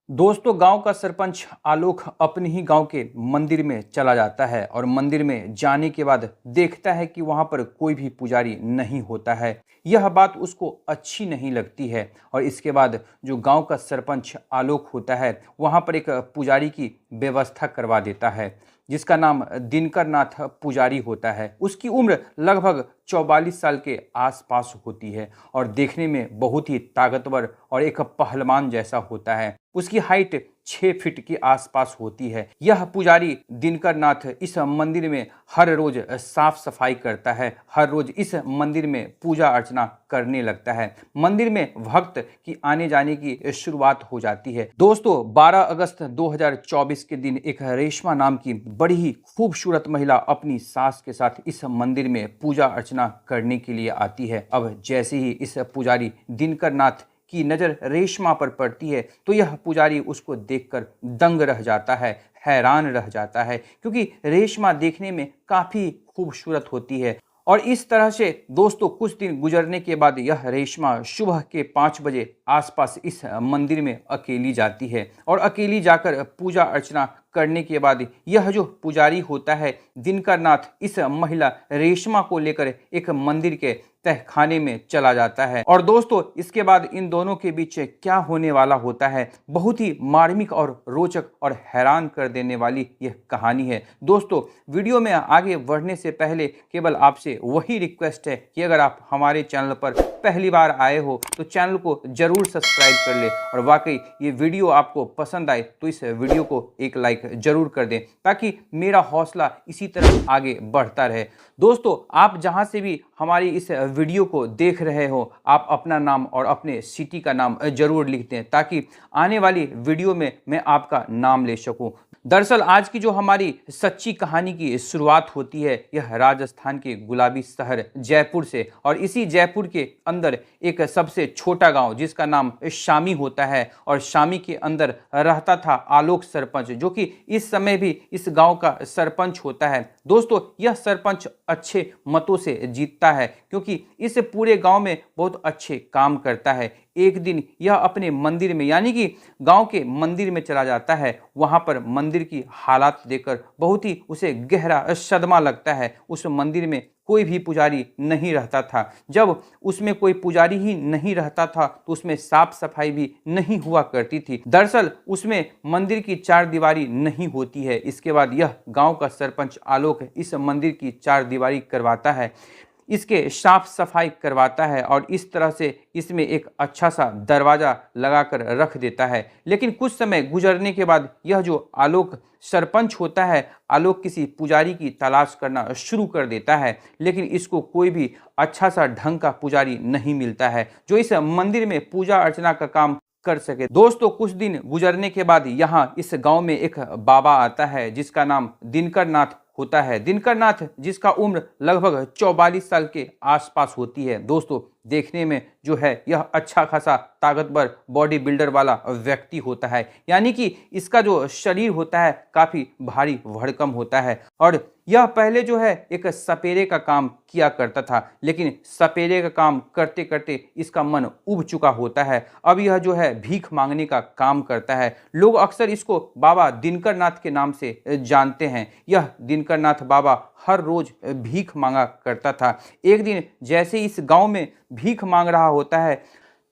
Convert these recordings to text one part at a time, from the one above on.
दोस्तों, गांव का सरपंच आलोक अपने ही गांव के मंदिर में चला जाता है और मंदिर में जाने के बाद देखता है कि वहां पर कोई भी पुजारी नहीं होता है। यह बात उसको अच्छी नहीं लगती है और इसके बाद जो गांव का सरपंच आलोक होता है वहां पर एक पुजारी की व्यवस्था करवा देता है, जिसका नाम दिनकर नाथ पुजारी होता है। उसकी उम्र लगभग 44 साल के आसपास होती है और देखने में बहुत ही ताकतवर और एक पहलवान जैसा होता है। उसकी हाइट 6 फीट के आसपास होती है। यह पुजारी दिनकर नाथ इस मंदिर में हर रोज साफ सफाई करता है, हर रोज इस मंदिर में पूजा अर्चना करने लगता है। मंदिर में भक्त की आने जाने की शुरुआत हो जाती है। दोस्तों, 12 अगस्त 2024 के दिन एक रेशमा नाम की बड़ी ही खूबसूरत महिला अपनी सास के साथ इस मंदिर में पूजा अर्चना करने के लिए आती है। अब जैसे ही इस पुजारी दिनकर नाथ की नज़र रेशमा पर पड़ती है तो यह पुजारी उसको देखकर दंग रह जाता है, हैरान रह जाता है, क्योंकि रेशमा देखने में काफ़ी खूबसूरत होती है। और इस तरह से दोस्तों कुछ दिन गुजरने के बाद यह रेशमा सुबह के 5 बजे आसपास इस मंदिर में अकेली जाती है और अकेली जाकर पूजा अर्चना करने के बाद यह जो पुजारी होता है दिनकर नाथ इस महिला रेशमा को लेकर एक मंदिर के तहखाने में चला जाता है। और दोस्तों, इसके बाद इन दोनों के बीच क्या होने वाला होता है, बहुत ही मार्मिक और रोचक और हैरान कर देने वाली यह कहानी है। दोस्तों, वीडियो में आगे बढ़ने से पहले केवल आपसे वही रिक्वेस्ट है कि अगर आप हमारे चैनल पर पहली बार आए हो तो चैनल को जरूर सब्सक्राइब कर ले और वाकई ये वीडियो आपको पसंद आए तो इस वीडियो को एक लाइक जरूर कर दें, ताकि मेरा हौसला इसी तरह आगे बढ़ता रहे। दोस्तों, आप जहां से भी हमारी इस वीडियो को देख रहे हो, आप अपना नाम और अपने सिटी का नाम जरूर लिख दें, ताकि आने वाली वीडियो में मैं आपका नाम ले सकूं। दरअसल आज की जो हमारी सच्ची कहानी की शुरुआत होती है यह राजस्थान के गुलाबी शहर जयपुर से, और इसी जयपुर के अंदर एक सबसे छोटा गांव जिसका नाम शामी होता है, और शामी के अंदर रहता था आलोक सरपंच, जो कि इस समय भी इस गांव का सरपंच होता है। दोस्तों, यह सरपंच अच्छे मतों से जीतता है क्योंकि इस पूरे गांव में बहुत अच्छे काम करता है। एक दिन यह अपने मंदिर में यानी कि गांव के मंदिर में चला जाता है। वहां पर मंदिर की हालात देखकर बहुत ही उसे गहरा सदमा लगता है। उस मंदिर में कोई भी पुजारी नहीं रहता था। जब उसमें कोई पुजारी ही नहीं रहता था तो उसमें साफ सफाई भी नहीं हुआ करती थी। दरअसल उसमें मंदिर की चार दीवारी नहीं होती है। इसके बाद यह गांव का सरपंच आलोक इस मंदिर की चार दीवारी करवाता है, इसके साफ सफाई करवाता है और इस तरह से इसमें एक अच्छा सा दरवाज़ा लगाकर रख देता है। लेकिन कुछ समय गुजरने के बाद यह जो आलोक सरपंच होता है, आलोक किसी पुजारी की तलाश करना शुरू कर देता है, लेकिन इसको कोई भी अच्छा सा ढंग का पुजारी नहीं मिलता है जो इस मंदिर में पूजा अर्चना का काम कर सके। दोस्तों, कुछ दिन गुजरने के बाद यहाँ इस गांव में एक बाबा आता है जिसका नाम दिनकर नाथ होता है। दिनकर नाथ जिसका उम्र लगभग 44 साल के आसपास होती है। दोस्तों, देखने में जो है यह अच्छा खासा ताकतवर बॉडी बिल्डर वाला व्यक्ति होता है, यानी कि इसका जो शरीर होता है काफ़ी भारी भरकम होता है। और यह पहले जो है एक सपेरे का काम किया करता था, लेकिन सपेरे का काम करते करते इसका मन उब चुका होता है। अब यह जो है भीख मांगने का काम करता है। लोग अक्सर इसको बाबा दिनकर नाथ के नाम से जानते हैं। यह दिनकर नाथ बाबा हर रोज भीख मांगा करता था। एक दिन जैसे इस गांव में भीख मांग रहा होता है,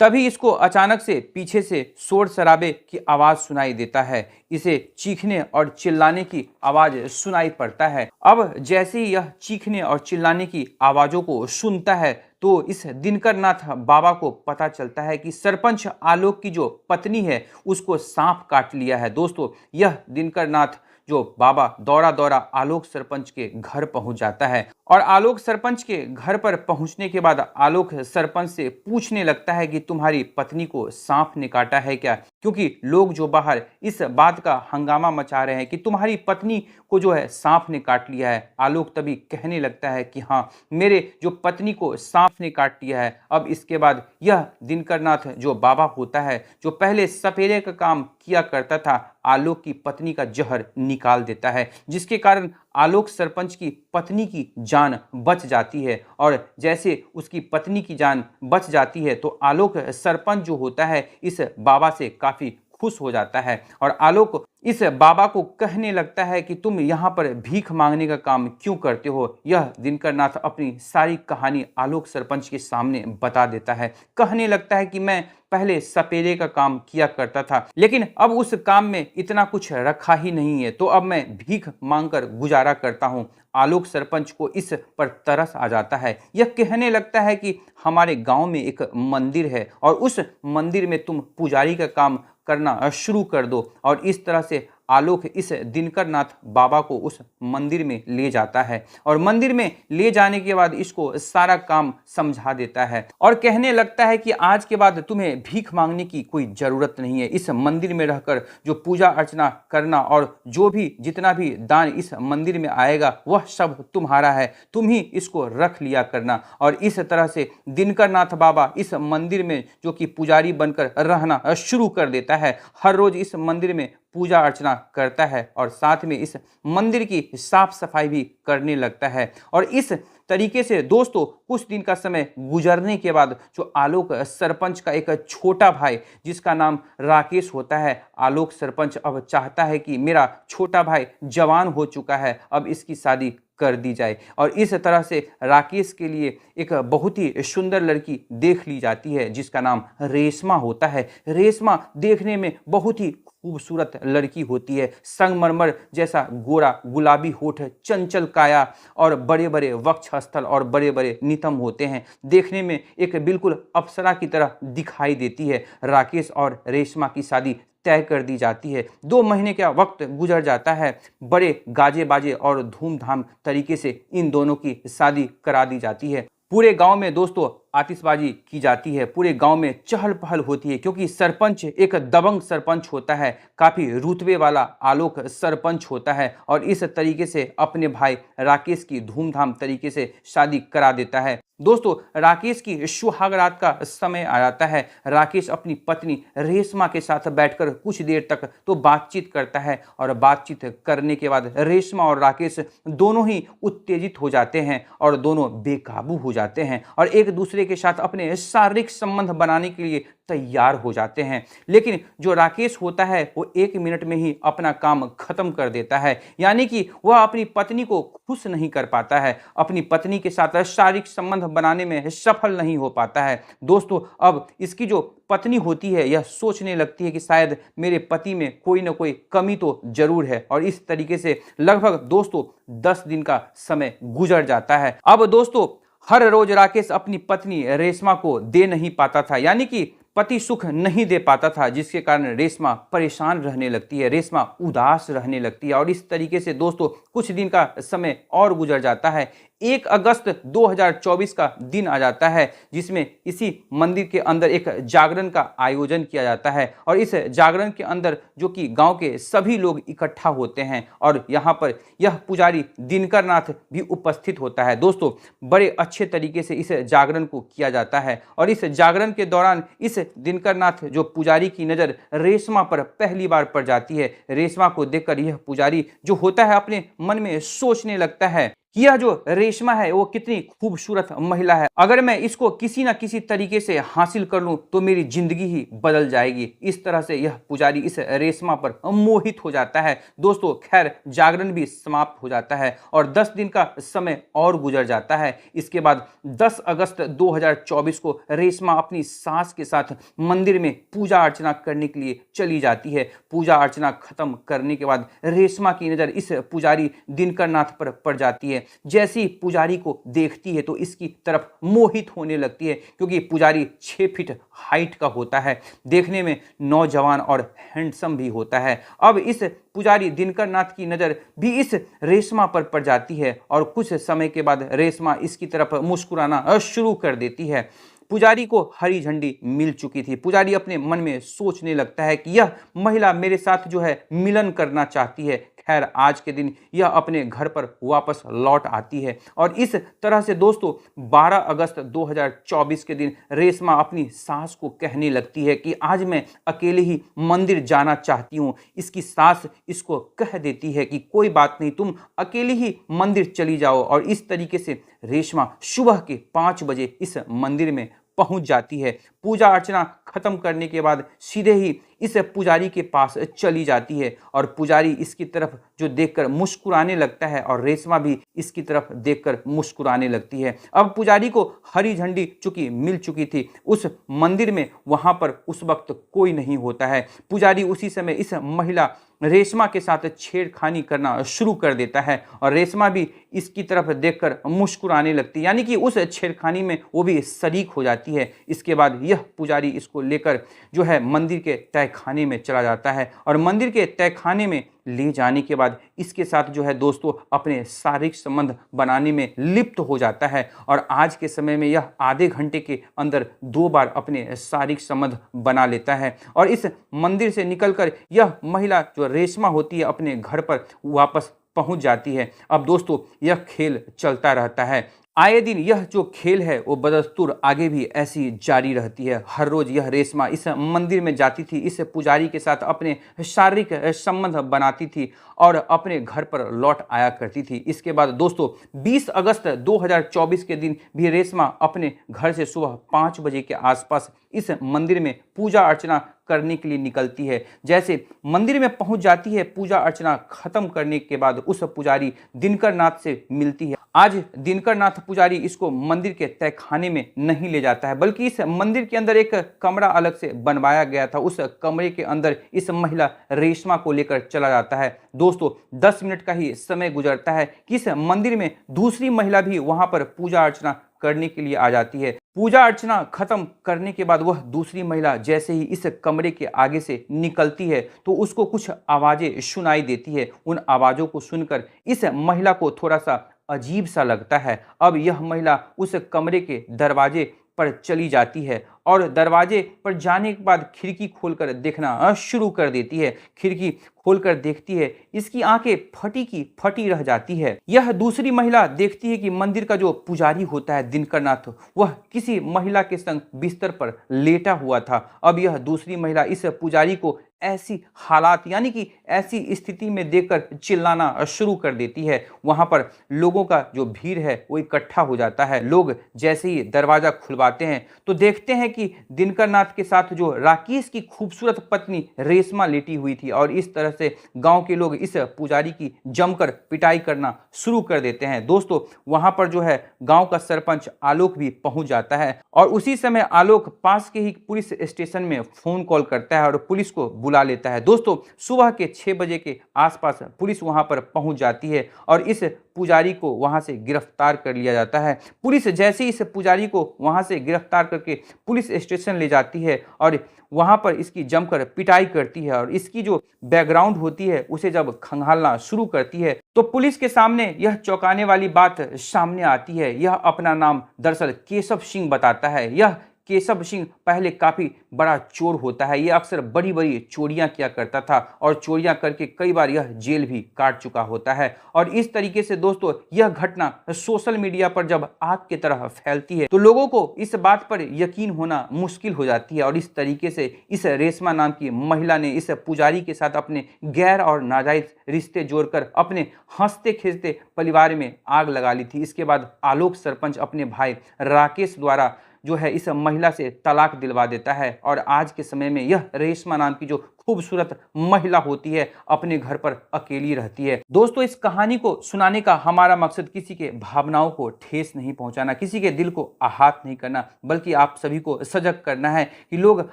तभी इसको अचानक से पीछे से शोर शराबे की आवाज़ सुनाई देता है। इसे चीखने और चिल्लाने की आवाज़ सुनाई पड़ता है। अब जैसे ही यह चीखने और चिल्लाने की आवाज़ों को सुनता है तो इस दिनकर नाथ बाबा को पता चलता है कि सरपंच आलोक की जो पत्नी है उसको सांप काट लिया है। दोस्तों, यह दिनकर नाथ जो बाबा दौड़ा दौड़ा आलोक सरपंच के घर पहुंच जाता है और आलोक सरपंच के घर पर पहुंचने के बाद आलोक सरपंच से पूछने लगता है कि तुम्हारी पत्नी को सांप ने काटा है क्या, क्योंकि लोग जो बाहर इस बात का हंगामा मचा रहे हैं कि तुम्हारी पत्नी को जो है सांप ने काट लिया है। आलोक तभी कहने लगता है कि हाँ, मेरे जो पत्नी को सांप ने काट लिया है। अब इसके बाद यह दिनकर नाथ जो बाबा होता है, जो पहले सपेरे का काम किया करता था, आलोक की पत्नी का जहर निकाल देता है, जिसके कारण आलोक सरपंच की पत्नी की जान बच जाती है। और जैसे उसकी पत्नी की जान बच जाती है तो आलोक सरपंच जो होता है इस बाबा से काफ़ी खुश हो जाता है और आलोक इस बाबा को कहने लगता है कि तुम यहाँ पर भीख मांगने का काम क्यों करते हो। यह दिनकर नाथ अपनी सारी कहानी आलोक सरपंच के सामने बता देता है। कहने लगता है कि मैं पहले सपेरे का काम किया करता था, लेकिन अब उस काम में इतना कुछ रखा ही नहीं है, तो अब मैं भीख मांगकर गुजारा करता हूँ। आलोक सरपंच को इस पर तरस आ जाता है। यह कहने लगता है कि हमारे गांव में एक मंदिर है और उस मंदिर में तुम पुजारी का काम करना शुरू कर दो। और इस तरह से आलोक इस दिनकर नाथ बाबा को उस मंदिर में ले जाता है और मंदिर में ले जाने के बाद इसको सारा काम समझा देता है और कहने लगता है कि आज के बाद तुम्हें भीख मांगने की कोई जरूरत नहीं है। इस मंदिर में रहकर जो पूजा अर्चना करना और जो भी जितना भी दान इस मंदिर में आएगा वह सब तुम्हारा है, तुम ही इसको रख लिया करना। और इस तरह से दिनकर नाथ बाबा इस मंदिर में जो कि पुजारी बनकर रहना शुरू कर देता है। हर रोज इस मंदिर में पूजा अर्चना करता है और साथ में इस मंदिर की साफ सफाई भी करने लगता है। और इस तरीके से दोस्तों कुछ दिन का समय गुजरने के बाद जो आलोक सरपंच का एक छोटा भाई जिसका नाम राकेश होता है, आलोक सरपंच अब चाहता है कि मेरा छोटा भाई जवान हो चुका है, अब इसकी शादी कर दी जाए। और इस तरह से राकेश के लिए एक बहुत ही सुंदर लड़की देख ली जाती है जिसका नाम रेशमा होता है। रेशमा देखने में बहुत ही खूबसूरत लड़की होती है। संगमरमर जैसा गोरा गुलाबी होठ, चंचल काया और बड़े बड़े वक्षस्थल और बड़े बड़े नितंब होते हैं। देखने में एक बिल्कुल अप्सरा की तरह दिखाई देती है। राकेश और रेशमा की शादी तय कर दी जाती है। 2 महीने का वक्त गुजर जाता है। बड़े गाजे बाजे और धूमधाम तरीके से इन दोनों की शादी करा दी जाती है। पूरे गांव में दोस्तों आतिशबाजी की जाती है, पूरे गांव में चहल पहल होती है क्योंकि सरपंच एक दबंग सरपंच होता है, काफी रुतबे वाला आलोक सरपंच होता है और इस तरीके से अपने भाई राकेश की धूमधाम तरीके से शादी करा देता है। दोस्तों राकेश की सुहाग रात का समय आ जाता है। राकेश अपनी पत्नी रेशमा के साथ बैठकर कुछ देर तक तो बातचीत करता है और बातचीत करने के बाद रेशमा और राकेश दोनों ही उत्तेजित हो जाते हैं और दोनों बेकाबू हो जाते हैं और एक दूसरे के साथ अपने शारीरिक संबंध बनाने के लिए तैयार हो जाते हैं। लेकिन जो राकेश होता है वो 1 मिनट में ही अपना काम खत्म कर देता है, यानी कि वह अपनी पत्नी को खुश नहीं कर पाता है, अपनी पत्नी के साथ शारीरिक संबंध बनाने में सफल नहीं हो पाता है। दोस्तों अब इसकी जो पत्नी होती है यह सोचने लगती है कि शायद मेरे पति में कोई ना कोई कमी तो जरूर है और इस तरीके से लगभग दोस्तों 10 दिन का समय गुजर जाता है। अब दोस्तों हर रोज राकेश अपनी पत्नी रेशमा को दे नहीं पाता था, यानी कि पति सुख नहीं दे पाता था, जिसके कारण रेशमा परेशान रहने लगती है, रेशमा उदास रहने लगती है और इस तरीके से दोस्तों कुछ दिन का समय और गुजर जाता है। 1 अगस्त 2024 का दिन आ जाता है जिसमें इसी मंदिर के अंदर एक जागरण का आयोजन किया जाता है और इस जागरण के अंदर जो कि गांव के सभी लोग इकट्ठा होते हैं और यहाँ पर यह पुजारी दिनकर नाथ भी उपस्थित होता है। दोस्तों बड़े अच्छे तरीके से इस जागरण को किया जाता है और इस जागरण के दौरान इस दिनकर नाथ जो पुजारी की नज़र रेशमा पर पहली बार पड़ जाती है। रेशमा को देखकर यह पुजारी जो होता है अपने मन में सोचने लगता है कि यह जो रेशमा है वो कितनी खूबसूरत महिला है, अगर मैं इसको किसी ना किसी तरीके से हासिल कर लूं तो मेरी जिंदगी ही बदल जाएगी। इस तरह से यह पुजारी इस रेशमा पर मोहित हो जाता है। दोस्तों खैर जागरण भी समाप्त हो जाता है और 10 दिन का समय और गुजर जाता है। इसके बाद 10 अगस्त 2024 को रेशमा अपनी सास के साथ मंदिर में पूजा अर्चना करने के लिए चली जाती है। पूजा अर्चना खत्म करने के बाद रेशमा की नज़र इस पुजारी दिनकर नाथ पर पड़ जाती है। जैसी पुजारी को देखती है तो इसकी तरफ मोहित होने लगती है क्योंकि पुजारी 6 फीट हाइट का होता है, देखने में नौजवान और हैंडसम भी होता है। अब इस पुजारी दिनकर नाथ की नज़र भी इस रेशमा पर पड़ जाती है और कुछ समय के बाद रेशमा इसकी तरफ मुस्कुराना शुरू कर देती है। पुजारी को हरी झंडी मिल चुकी थी। पुजारी अपने मन में सोचने लगता है कि यह महिला मेरे साथ जो है मिलन करना चाहती है। खैर आज के दिन यह अपने घर पर वापस लौट आती है और इस तरह से दोस्तों 12 अगस्त 2024 के दिन रेशमा अपनी सास को कहने लगती है कि आज मैं अकेले ही मंदिर जाना चाहती हूँ। इसकी सास इसको कह देती है कि कोई बात नहीं, तुम अकेले ही मंदिर चली जाओ और इस तरीके से रेशमा सुबह के 5 बजे इस मंदिर में पहुंच जाती है। पूजा अर्चना खत्म करने के बाद सीधे ही इस पुजारी के पास चली जाती है और पुजारी इसकी तरफ जो देखकर मुस्कुराने लगता है और रेशमा भी इसकी तरफ देखकर मुस्कुराने लगती है। अब पुजारी को हरी झंडी चूंकि मिल चुकी थी, उस मंदिर में वहां पर उस वक्त कोई नहीं होता है। पुजारी उसी समय इस महिला रेशमा के साथ छेड़खानी करना शुरू कर देता है और रेशमा भी इसकी तरफ देखकर मुस्कुराने लगती है, यानी कि उस छेड़खानी में वो भी शरीक हो जाती है। इसके बाद यह पुजारी इसको लेकर जो है मंदिर के तहखाने में चला जाता है और मंदिर के तहखाने में ले जाने के बाद इसके साथ जो है दोस्तों अपने शारीरिक संबंध बनाने में लिप्त हो जाता है और आज के समय में यह आधे घंटे के अंदर 2 बार अपने शारीरिक संबंध बना लेता है और इस मंदिर से निकलकर यह महिला जो रेशमा होती है अपने घर पर वापस पहुंच जाती है। अब दोस्तों यह खेल चलता रहता है। आए दिन यह जो खेल है वो बदस्तूर आगे भी ऐसी जारी रहती है। हर रोज यह रेशमा इस मंदिर में जाती थी, इस पुजारी के साथ अपने शारीरिक संबंध बनाती थी और अपने घर पर लौट आया करती थी। इसके बाद दोस्तों 20 अगस्त 2024 के दिन भी रेशमा अपने घर से सुबह 5 बजे के आसपास इस मंदिर में पूजा अर्चना करने के लिए निकलती है। जैसे मंदिर में पहुंच जाती है, पूजा अर्चना खत्म करने के बाद उस पुजारी दिनकर नाथ से मिलती है। आज दिनकर नाथ पुजारी इसको मंदिर के तहखाने में नहीं ले जाता है, बल्कि इस मंदिर के अंदर एक कमरा अलग से बनवाया गया था। उस कमरे के अंदर इस महिला रेशमा को लेकर चला जाता है। दोस्तों 10 मिनट का ही समय गुजरता है कि इस मंदिर में दूसरी महिला भी वहां पर पूजा अर्चना करने के लिए आ जाती है। पूजा अर्चना खत्म करने के बाद वह दूसरी महिला जैसे ही इस कमरे के आगे से निकलती है तो उसको कुछ आवाजें सुनाई देती है। उन आवाजों को सुनकर इस महिला को थोड़ा सा अजीब सा लगता है। अब यह महिला उस कमरे के दरवाजे पर चली जाती है और दरवाजे पर जाने के बाद खिड़की खोलकर देखना शुरू कर देती है। खिड़की खोलकर देखती है, इसकी आंखें फटी की फटी रह जाती है। यह दूसरी महिला देखती है कि मंदिर का जो पुजारी होता है दिनकर नाथ, वह किसी महिला के संग बिस्तर पर लेटा हुआ था। अब यह दूसरी महिला इस पुजारी को ऐसी हालात यानी कि ऐसी स्थिति में देखकर चिल्लाना शुरू कर देती है। वहां पर लोगों का जो भीड़ है वो इकट्ठा हो जाता है। लोग जैसे ही दरवाजा खुलवाते हैं तो देखते हैं कि दिनकर नाथ के साथ जो राकेश की खूबसूरत पत्नी रेशमा लेटी हुई थी और इस तरह से गांव के लोग इस पुजारी की जमकर पिटाई करना शुरू कर देते हैं। दोस्तों वहां पर जो है गांव का सरपंच आलोक भी पहुंच जाता है और उसी समय आलोक पास के ही पुलिस स्टेशन में फोन कॉल करता है और पुलिस को बुला लेता है। दोस्तों सुबह के 6 बजे के आसपास पुलिस वहां पर पहुंच जाती है और इस पुजारी को वहां से गिरफ्तार कर लिया जाता है। पुलिस जैसे ही इस पुजारी को वहां से गिरफ्तार करके पुलिस स्टेशन ले जाती है और वहां पर इसकी जमकर पिटाई करती है और इसकी जो बैकग्राउंड होती है उसे जब खंगालना शुरू करती है तो पुलिस के सामने यह चौंकाने वाली बात सामने आती है। यह अपना नाम दरअसल केशव सिंह बताता है। यह केशव सिंह पहले काफी बड़ा चोर होता है। यह अक्सर बड़ी बड़ी चोरियां किया करता था और चोरियां करके कई बार यह जेल भी काट चुका होता है। और इस तरीके से दोस्तों यह घटना सोशल मीडिया पर जब आग की तरह फैलती है तो लोगों को इस बात पर यकीन होना मुश्किल हो जाती है और इस तरीके से इस रेशमा नाम की महिला ने इस पुजारी के साथ अपने गैर और नाजायज रिश्ते जोड़कर अपने हंसते खेलते परिवार में आग लगा ली थी। इसके बाद आलोक सरपंच अपने भाई राकेश द्वारा जो है इस महिला से तलाक दिलवा देता है और आज के समय में यह रेशमा नाम की जो खूबसूरत महिला होती है अपने घर पर अकेली रहती है। दोस्तों इस कहानी को सुनाने का हमारा मकसद किसी के भावनाओं को ठेस नहीं पहुंचाना, किसी के दिल को आहत नहीं करना, बल्कि आप सभी को सजग करना है कि लोग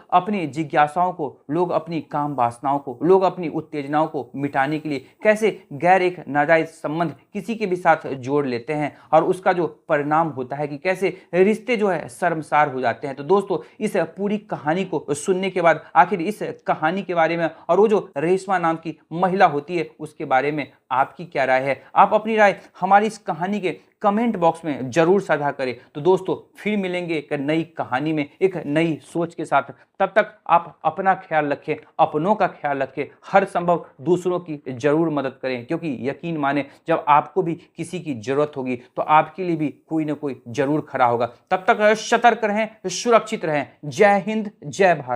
अपनी जिज्ञासाओं को, लोग अपनी काम वासनाओं को, लोग अपनी उत्तेजनाओं को मिटाने के लिए कैसे गैर एक नाजायज संबंध किसी के भी साथ जोड़ लेते हैं और उसका जो परिणाम होता है कि कैसे रिश्ते जो है शर्मसार हो जाते हैं। तो दोस्तों इस पूरी कहानी को सुनने के बाद आखिर इस कहानी के बारे में और वो जो रेशमा नाम की महिला होती है उसके बारे में आपकी क्या राय है? आप अपनी राय हमारी इस कहानी के कमेंट बॉक्स में जरूर साझा करें। तो दोस्तों फिर मिलेंगे एक नई कहानी में एक नई सोच के साथ। तब तक आप अपना ख्याल रखें, अपनों का ख्याल रखें, हर संभव दूसरों की जरूर मदद करें, क्योंकि यकीन माने जब आपको भी किसी की जरूरत होगी तो आपके लिए भी कोई ना कोई जरूर खड़ा होगा। तब तक सतर्क रहें, सुरक्षित रहें। जय हिंद, जय भारत।